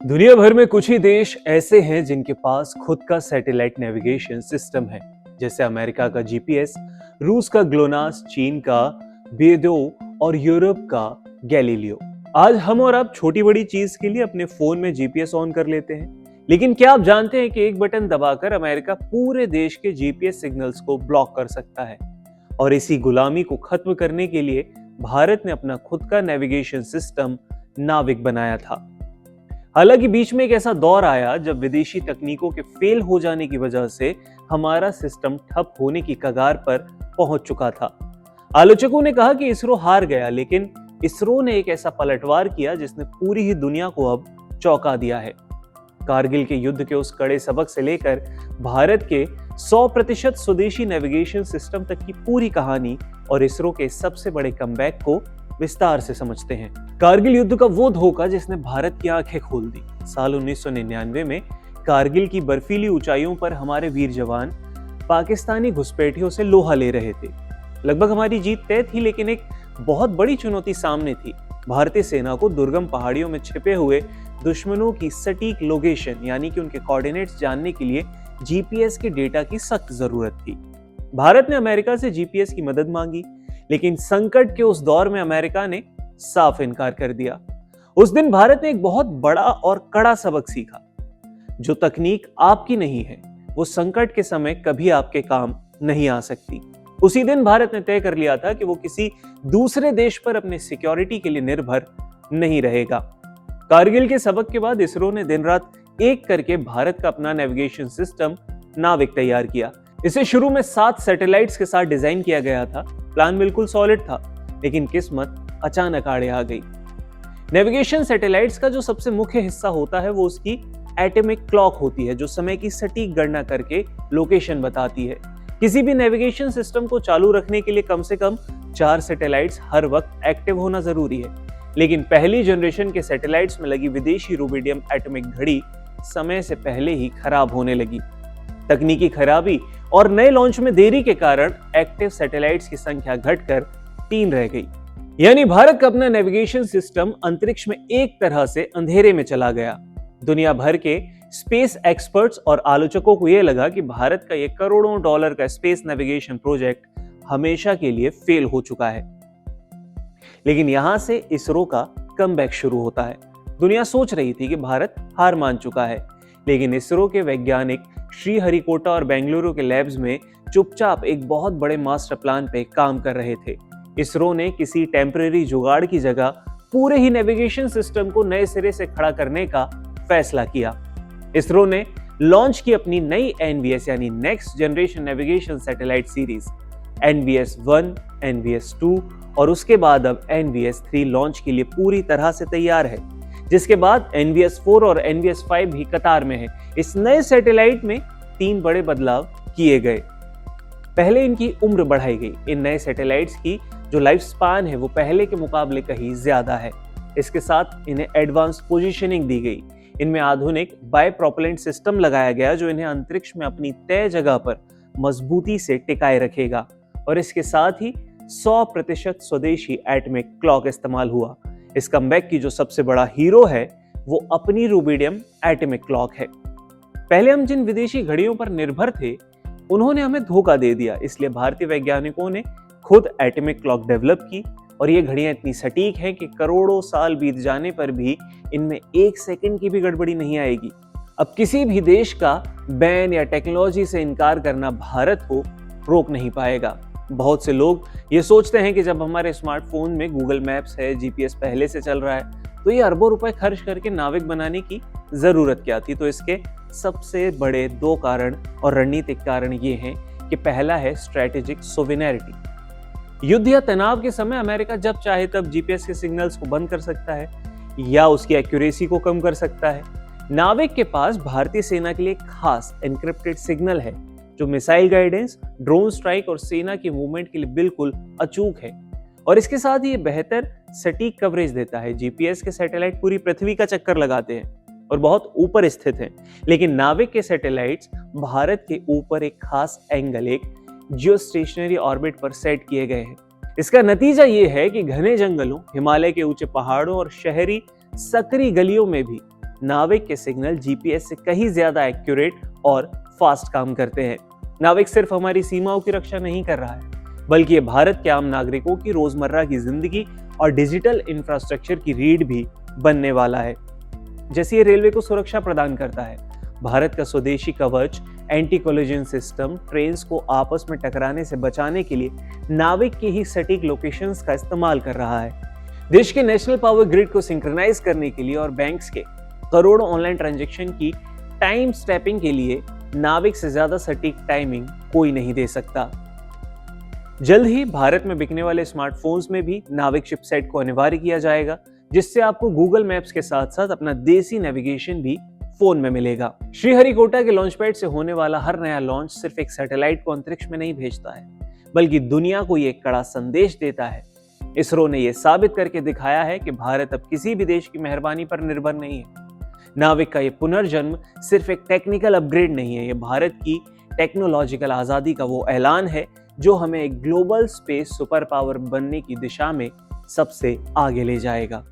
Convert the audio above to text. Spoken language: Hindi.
दुनिया भर में कुछ ही देश ऐसे हैं जिनके पास खुद का सैटेलाइट नेविगेशन सिस्टम है, जैसे अमेरिका का जीपीएस, रूस का ग्लोनास, चीन का बेदो और यूरोप का गैलीलियो। आज हम और आप छोटी बड़ी चीज के लिए अपने फोन में जीपीएस ऑन कर लेते हैं, लेकिन क्या आप जानते हैं कि एक बटन दबाकर अमेरिका पूरे देश के जीपीएस सिग्नल्स को ब्लॉक कर सकता है। और इसी गुलामी को खत्म करने के लिए भारत ने अपना खुद का नेविगेशन सिस्टम नाविक बनाया था। हालांकि बीच में एक ऐसा दौर आया जब विदेशी तकनीकों के फेल हो जाने की वजह से हमारा सिस्टम ठप होने की कगार पर पहुंच चुका था। आलोचकों ने कहा कि इसरो हार गया, लेकिन इसरो ने एक ऐसा पलटवार किया जिसने पूरी ही दुनिया को अब चौंका दिया है। कारगिल के युद्ध के उस कड़े सबक से लेकर भारत के 100% स्वदेशी नेविगेशन सिस्टम तक की पूरी कहानी और इसरो के सबसे बड़े कमबैक को विस्तार से समझते हैं। कारगिल युद्ध का वो धोखा जिसने भारत की आंखें खोल दी। साल 1999 में कारगिल की बर्फीली ऊंचाइयों पर हमारे वीर जवान पाकिस्तानी घुसपैठियों से लोहा ले रहे थे। लगभग हमारी जीत तय थी, लेकिन एक बहुत बड़ी चुनौती सामने थी। भारतीय सेना को दुर्गम पहाड़ियों में छिपे हुए दुश्मनों की सटीक लोकेशन यानी कि उनके कोऑर्डिनेट्स जानने के लिए जीपीएस के डेटा की सख्त जरूरत थी। भारत ने अमेरिका से जीपीएस की मदद मांगी, लेकिन संकट के उस दौर में अमेरिका ने साफ इनकार कर दिया। उस दिन भारत ने एक बहुत बड़ा और कड़ा सबक सीखा। जो तकनीक आपकी नहीं है, वो संकट के समय कभी आपके काम नहीं आ सकती। उसी दिन भारत ने तय कर लिया था कि वो किसी दूसरे देश पर अपने सिक्योरिटी के लिए निर्भर नहीं रहेगा। कारगिल के सबक के बाद इसरो ने दिन रात एक करके भारत का अपना नेविगेशन सिस्टम नाविक तैयार किया। इसे शुरू में 7 सैटेलाइट्स के साथ डिजाइन किया गया था। प्लान बिल्कुल सॉलिड था, लेकिन किस्मत अचानक आड़े आ गई। नेविगेशन सैटेलाइट्स का जो सबसे मुख्य हिस्सा होता है वो उसकी एटॉमिक क्लॉक होती है, जो समय की सटीक गणना करके लोकेशन बताती है। किसी भी नेविगेशन सिस्टम को चालू रखने के लिए कम से कम 4 सैटेलाइट्स हर वक्त एक्टिव होना जरूरी है, लेकिन पहली जनरेशन के सैटेलाइट्स में लगी विदेशी रूबिडियम एटॉमिक घड़ी समय से पहले ही खराब होने लगी। तकनीकी खराबी और नए लॉन्च में देरी के कारण एक्टिव सैटेलाइट्स की संख्या घटकर 3 रह गई। यानी भारत का अपना नेविगेशन सिस्टम अंतरिक्ष में एक तरह से अंधेरे में चला गया। दुनिया भर के स्पेस एक्सपर्ट्स और आलोचकों को यह लगा कि भारत का ये करोड़ों डॉलर का स्पेस नेविगेशन प्रोजेक्ट हमेशा के लिए फेल हो चुका है। लेकिन यहां से इसरो का कमबैक शुरू होता है। दुनिया सोच रही थी कि भारत हार मान चुका है, लेकिन इसरो के वैज्ञानिक श्रीहरिकोटा और बेंगलुरु के लैब्स में चुपचाप एक बहुत बड़े मास्टर प्लान पे काम कर रहे थे। इसरो ने किसी टेम्परेरी जुगाड़ की जगह पूरे ही नेविगेशन सिस्टम को नए सिरे से खड़ा करने का फैसला किया। इसरो ने लॉन्च की अपनी नई एनवीएस यानी next generation navigation satellite series NVS-1, NVS-2 और उसके बाद अब NVS-3 लॉन्च के लिए पूरी तरह से तैयार है, जिसके बाद NVS-4 और NVS-5 भी कतार में है। इस नए सैटेलाइट में 3 बड़े बदलाव किए गए। पहले इनकी उम्र बढ़ाई गई। इन नए सैटेलाइट्स की जो लाइफ स्पान है वो पहले के मुकाबले कहीं ज्यादा है। इसके साथ इन्हें एडवांस पोजीशनिंग दी गई। इनमें आधुनिक बाय प्रोपेलेंट सिस्टम लगाया गया जो इन्हें अंतरिक्ष में अपनी तय जगह पर मजबूती से टिकाए रखेगा। और इसके साथ ही 100% स्वदेशी एटॉमिक क्लॉक इस्तेमाल हुआ। इस कमबैक की जो सबसे बड़ा हीरो है वो अपनी रूबिडियम एटॉमिक क्लॉक है। पहले हम जिन विदेशी घड़ियों पर निर्भर थे उन्होंने हमें धोखा दे दिया, इसलिए भारतीय वैज्ञानिकों ने खुद एटॉमिक क्लॉक डेवलप की। और ये घड़ियां इतनी सटीक हैं कि करोड़ों साल बीत जाने पर भी इनमें 1 सेकंड की भी गड़बड़ी नहीं आएगी। अब किसी भी देश का बैन या टेक्नोलॉजी से इनकार करना भारत को रोक नहीं पाएगा। बहुत से लोग ये सोचते हैं कि जब हमारे स्मार्टफोन में गूगल मैप्स है, जीपीएस पहले से चल रहा है, तो ये अरबों रुपए खर्च करके नाविक बनाने की जरूरत क्या थी। तो इसके सबसे बड़े 2 कारण और रणनीतिक कारण ये हैं कि पहला है स्ट्रेटेजिक सोवेनिरिटी। युद्ध या तनाव के समय अमेरिका जब चाहे तब जीपीएस के सिग्नल्स को बंद कर सकता है या उसकी एक्यूरेसी को कम कर सकता है। नाविक के पास भारतीय सेना के लिए खास एन्क्रिप्टेड सिग्नल है जो मिसाइल गाइडेंस, ड्रोन स्ट्राइक और सेना की मूवमेंट के लिए बिल्कुल अचूक है। और इसके साथ ही ये बेहतर सटीक कवरेज देता है। जीपीएस के सैटेलाइट पूरी पृथ्वी का चक्कर लगाते हैं और बहुत ऊपर स्थित हैं, लेकिन नाविक के सैटेलाइट्स भारत के ऊपर एक खास एंगल, एक जियोस्टेशनरी ऑर्बिट पर सेट किए गए हैं। इसका नतीजा ये है कि घने जंगलों, हिमालय के ऊंचे पहाड़ों और शहरी सकरी गलियों में भी नाविक के सिग्नल जीपीएस से कहीं ज्यादा एक्यूरेट और फास्ट काम करते हैं। नाविक सिर्फ हमारी सीमाओं की रक्षा नहीं कर रहा है, बल्कि ये भारत के आम नागरिकों की रोजमर्रा की जिंदगी और डिजिटल इंफ्रास्ट्रक्चर की रीढ़ भी बनने वाला है। जैसे ये रेलवे को सुरक्षा प्रदान करता है, भारत का स्वदेशी कवच एंटी कोलिजन सिस्टम ट्रेन्स को आपस में टकराने से बचाने के लिए नाविक की ही सटीक लोकेशंस का इस्तेमाल कर रहा है। देश के नेशनल पावर ग्रिड को सिंक्रोनाइज करने के लिए और बैंक्स के करोड़ों ऑनलाइन ट्रांजैक्शन की टाइम स्टैपिंग के लिए नाविक से ज्यादा सटीक टाइमिंग कोई नहीं दे सकता। जल्द ही भारत में बिकने वाले स्मार्टफोन्स में भी नाविक चिपसेट को अनिवार्य किया जाएगा, जिससे आपको गूगल मैप्स के साथ साथ अपना देसी नेविगेशन भी फोन में मिलेगा। श्रीहरिकोटा के लॉन्च पैड से होने वाला हर नया लॉन्च सिर्फ एक सैटेलाइट को अंतरिक्ष में नहीं भेजता है, बल्कि दुनिया को ये एक कड़ा संदेश देता है। इसरो ने यह साबित करके दिखाया है कि भारत अब किसी भी देश की मेहरबानी पर निर्भर नहीं है। नाविक का ये पुनर्जन्म सिर्फ एक टेक्निकल अपग्रेड नहीं है, ये भारत की टेक्नोलॉजिकल आजादी का वो ऐलान है जो हमें एक ग्लोबल स्पेस सुपर पावर बनने की दिशा में सबसे आगे ले जाएगा।